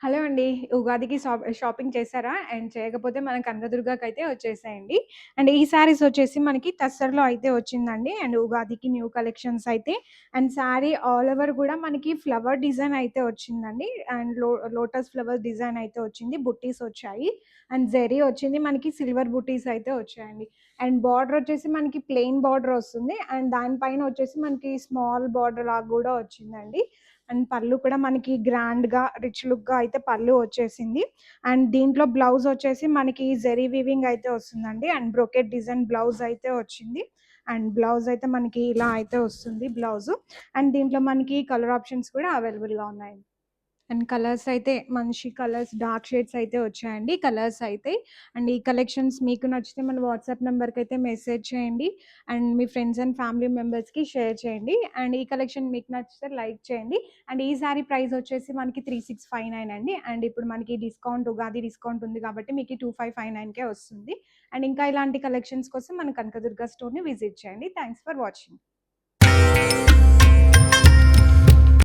Hello అండి. ఉగాదికి shopping చేశారా? అండ్ చేయకపోతే మన కనకదుర్గకైతే వచ్చేసాయండి. అండ్ ఈ శారీస్ వచ్చేసి మనకి టస్సర్‌లో అయితే వచ్చిందండి. అండ్ ఉగాదికి న్యూ కలెక్షన్స్ అయితే అండ్ శారీ ఆల్ ఓవర్ గూడా మనకి ఫ్లవర్ డిజైన్ అయితే వచ్చిందండి. అండ్ లోటస్ ఫ్లవర్ డిజైన్ అయితే వచ్చింది. బుట్టీస్ వచ్చాయి. అండ్ జెరీ వచ్చింది. మనకి సిల్వర్ బుట్టీస్ అయితే వచ్చాయండి. అండ్ బార్డర్ వచ్చేసి మనకి ప్లెయిన్ బార్డర్ వస్తుంది. అండ్ దానిపైన వచ్చేసి మనకి స్మాల్ బార్డర్ లాగా గూడా వచ్చిందండి. అండ్ పళ్ళు కూడా మనకి గ్రాండ్‌గా, రిచ్ లుక్‌గా అయితే పళ్ళు వచ్చేసింది. అండ్ దీంట్లో బ్లౌజ్ వచ్చేసి మనకి జెరీ వీవింగ్ అయితే వస్తుందండి. అండ్ బ్రొకెట్ డిజైన్ బ్లౌజ్ అయితే వచ్చింది. అండ్ బ్లౌజ్ అయితే మనకి ఇలా అయితే వస్తుంది బ్లౌజు. అండ్ దీంట్లో మనకి కలర్ ఆప్షన్స్ కూడా అవైలబుల్‌గా ఉన్నాయండి. అండ్ కలర్స్ అయితే మంచి కలర్స్ డార్క్ షేడ్స్ అయితే వచ్చాయండి కలర్స్ అయితే. అండ్ ఈ కలెక్షన్స్ మీకు నచ్చితే మన వాట్సాప్ నెంబర్కి అయితే మెసేజ్ చేయండి. And me friends and family మెంబర్స్కి షేర్ చేయండి. అండ్ ఈ కలెక్షన్ మీకు నచ్చితే లైక్ చేయండి. అండ్ ఈ సారీ ప్రైస్ వచ్చేసి మనకి 3659 అండి. అండ్ ఇప్పుడు మనకి డిస్కౌంట్ ఉగాది డిస్కౌంట్ ఉంది కాబట్టి మీకు 2559కే వస్తుంది. అండ్ ఇంకా ఇలాంటి కలెక్షన్స్ కోసం మన కనకదుర్గ స్టోర్ని విజిట్ చేయండి. Thanks for watching.